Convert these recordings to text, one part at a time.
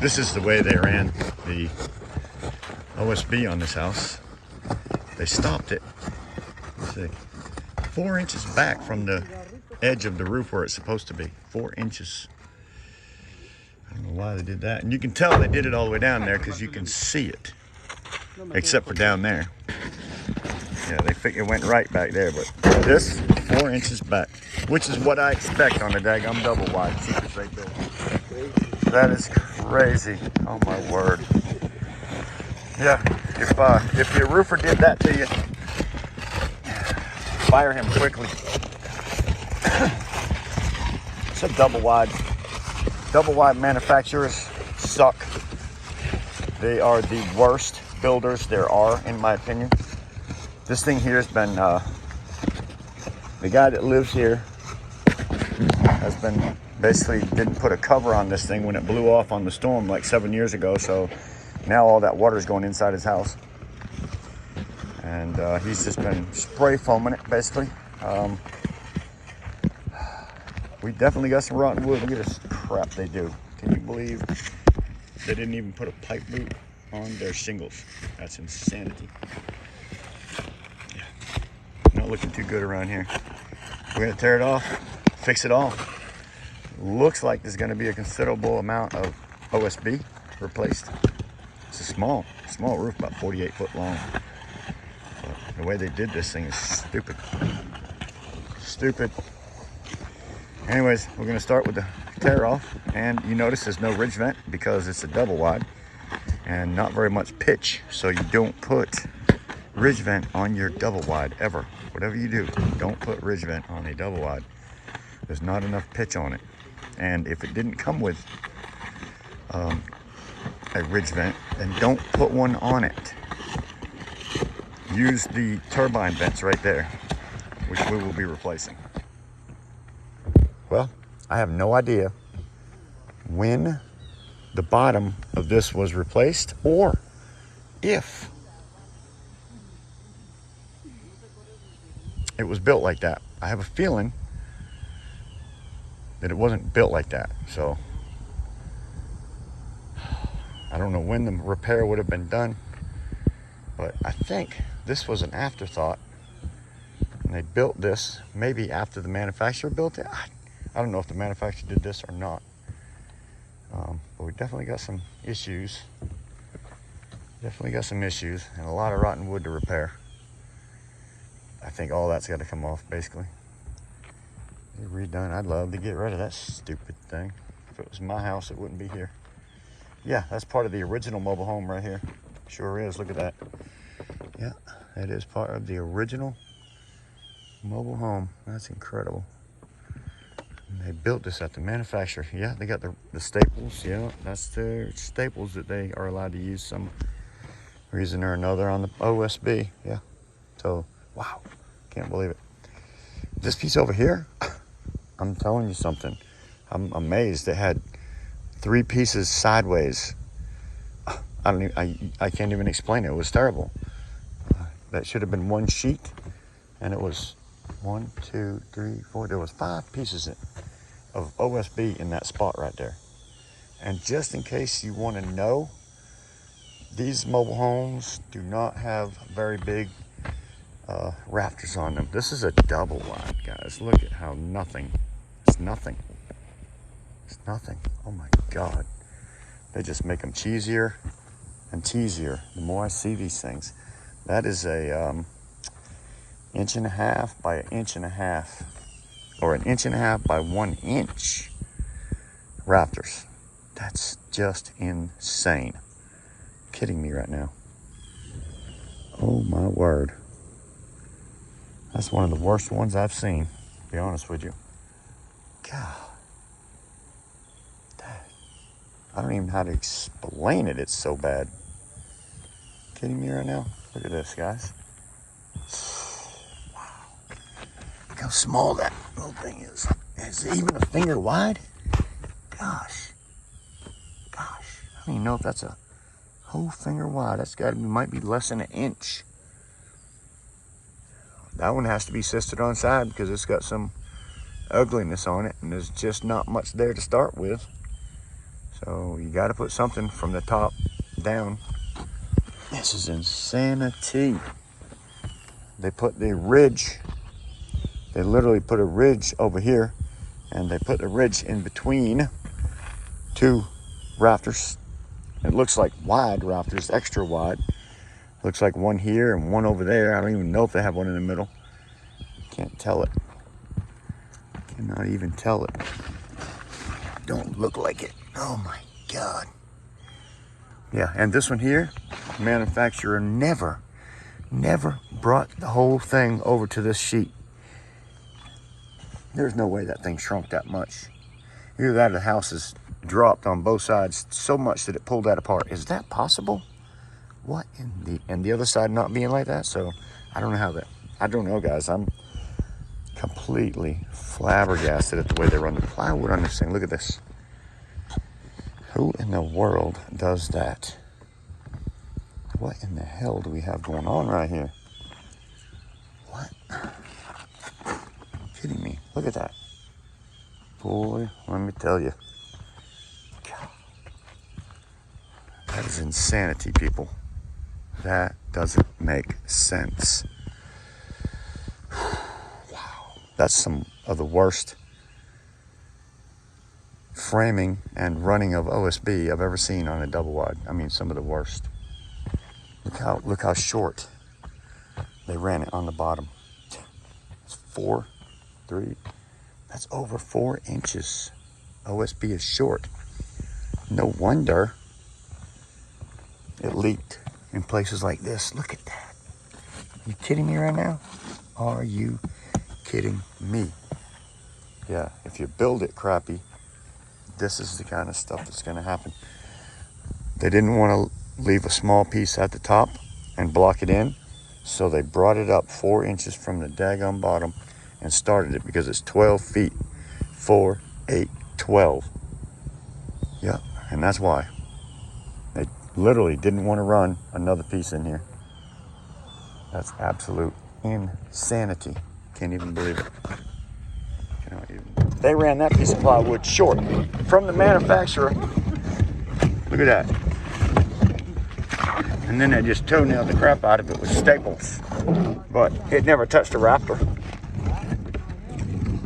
This is the way they ran the OSB on this house. They stopped it, let's see, 4 inches back from the edge of the roof where it's supposed to be. 4 inches. I don't know why they did that. And you can tell they did it all the way down there because you can see it. Except for down there. Yeah, it went right back there, but this, 4 inches back. Which is what I expect on a daggum double wide. Secrets right there. That is crazy. Oh my word. Yeah, if your roofer did that to you, fire him quickly. It's a double wide. Double wide manufacturers suck. They are the worst builders there are, in my opinion. This thing here has been, the guy that lives here has been basically didn't put a cover on this thing when it blew off on the storm like 7 years ago. So now all that water is going inside his house. And he's just been spray foaming it, basically. We definitely got some rotten wood. Look at this crap they do. Can you believe they didn't even put a pipe boot on their shingles? That's insanity. Yeah. Not looking too good around here. We're gonna tear it off, fix it all. Looks like there's gonna be a considerable amount of OSB replaced. It's a small roof, about 48 foot long. But the way they did this thing is stupid. Stupid. Anyways, we're gonna start with the tear off, and you notice there's no ridge vent because it's a double wide and not very much pitch, so you don't put ridge vent on your double wide ever. Whatever you do, don't put ridge vent on a double wide. There's not enough pitch on it, and if it didn't come with a ridge vent, then don't put one on it. Use the turbine vents right there, which we will be replacing. Well, I have no idea when the bottom of this was replaced or if it was built like that. I have a feeling that it wasn't built like that. So I don't know when the repair would have been done, but I think this was an afterthought. And they built this maybe after the manufacturer built it. I don't know if the manufacturer did this or not. But we definitely got some issues. Definitely got some issues and a lot of rotten wood to repair. I think all that's got to come off, basically. Be redone. I'd love to get rid of that stupid thing. If it was my house, it wouldn't be here. Yeah, that's part of the original mobile home right here. Sure is. Look at that. Yeah, that is part of the original mobile home. That's incredible. And they built this at the manufacturer. Yeah, they got the staples. Yeah, that's the staples that they are allowed to use some reason or another on the OSB. Yeah. So, wow. Can't believe it. This piece over here, I'm telling you something. I'm amazed. It had 3 pieces sideways. I can't even explain it. It was terrible. That should have been one sheet, and it was 1, 2, 3, 4. There was 5 pieces of OSB in that spot right there. And just in case you want to know, these mobile homes do not have very big rafters on them. This is a double wide, guys. Look at how nothing. It's nothing. It's nothing. Oh my God. They just make them cheesier and cheesier the more I see these things. That is a 1.5 by 1.5 inches, or 1.5 by 1 inch rafters. That's just insane. Kidding me right now. Oh my word. That's one of the worst ones I've seen, to be honest with you. God. I don't even know how to explain it. It's so bad. Kidding me right now? Look at this, guys. Wow. Look how small that little thing is. Is it even a finger wide? Gosh. I don't even know if that's a whole finger wide. That's got to be, might be less than 1 inch. That one has to be sistered on side because it's got some ugliness on it, and there's just not much there to start with. So you got to put something from the top down. This is insanity. They put the ridge, they literally put a ridge over here, and they put a ridge in between two rafters. It looks like wide rafters, extra wide. Looks like one here and one over there. I don't even know if they have one in the middle. Can't tell it. Cannot even tell it. Don't look like it. Oh my God. Yeah, and this one here, manufacturer never brought the whole thing over to this sheet. There's no way that thing shrunk that much. Either that or the house is dropped on both sides so much that it pulled that apart. Is that possible? What in the other side not being like that? So I don't know how that, I don't know, guys. I'm completely flabbergasted at the way they run the plywood on this thing. Look at this. Who in the world does that? What in the hell do we have going on right here? What? Are you kidding me? Look at that. Boy, let me tell you. God. That is insanity, people. That doesn't make sense. Wow. That's some of the worst framing and running of OSB I've ever seen on a double wide. I mean, some of the worst. Look how short they ran it on the bottom. It's 3. That's over 4 inches. OSB is short. No wonder it leaked in places like this. Look at that. You kidding me right now? Are you kidding me? Yeah, if you build it crappy, this is the kind of stuff that's going to happen. They didn't want to leave a small piece at the top and block it in, so they brought it up 4 inches from the daggone bottom and started it because it's 12 feet. 4, 8, 12. Yeah, and that's why. They literally didn't want to run another piece in here. That's absolute insanity. Can't even believe it. Cannot even. They ran that piece of plywood short from the manufacturer. Look at that. And then they just toenailed the crap out of it with staples. But it never touched a rafter.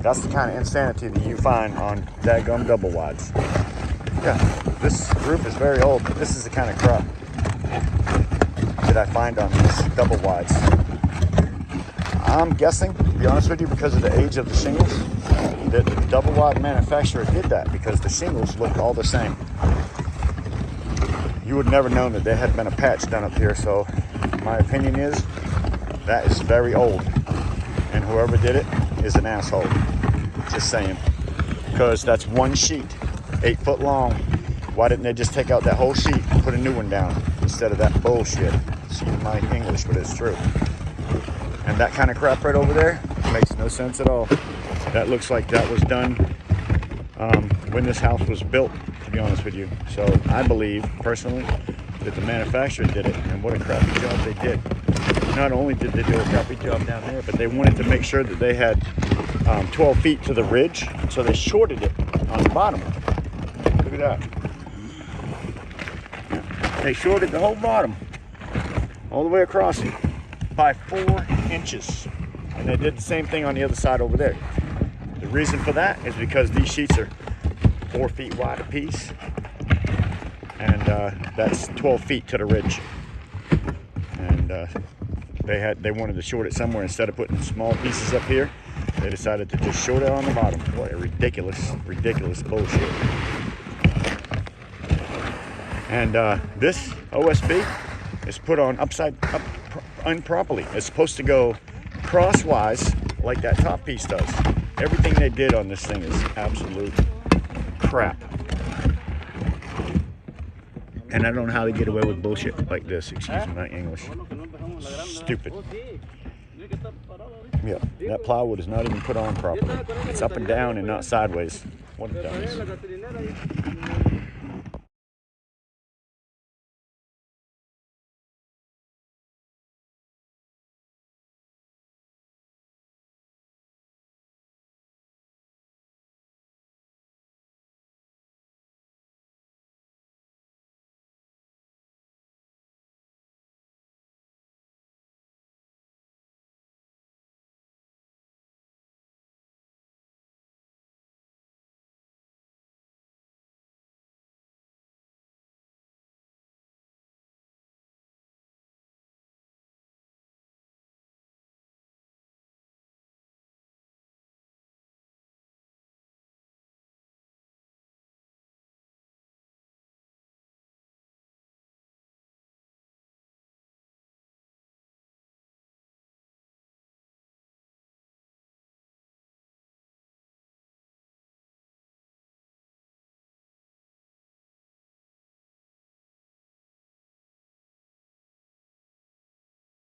That's the kind of insanity that you find on daggum double wides. Yeah, this roof is very old, but this is the kind of crap that I find on these double wides. I'm guessing, to be honest with you, because of the age of the shingles, that the double wide manufacturer did that because the shingles look all the same. You would never known that there had been a patch done up here, so my opinion is that is very old, and whoever did it is an asshole. Just saying, because that's one sheet, 8 foot long. Why didn't they just take out that whole sheet and put a new one down instead of that bullshit? Excuse my English, but it's true. And that kind of crap right over there makes no sense at all. That looks like that was done when this house was built, to be honest with you. So I believe, personally, that the manufacturer did it, and what a crappy job they did. Not only did they do a crappy job down there, but they wanted to make sure that they had 12 feet to the ridge, so they shorted it on the bottom. Look at that. They shorted the whole bottom, all the way across it, by 4 inches. And they did the same thing on the other side over there. The reason for that is because these sheets are 4 feet wide a piece, and that's 12 feet to the ridge. And they wanted to short it somewhere. Instead of putting small pieces up here, they decided to just short it on the bottom. What a ridiculous bullshit. And this OSB is put on upside up improperly. It's supposed to go crosswise like that top piece does. Everything they did on this thing is absolute crap. And I don't know how they get away with bullshit like this. Excuse my English. Stupid. Yeah, that plywood is not even put on properly. It's up and down and not sideways. What a dumbass.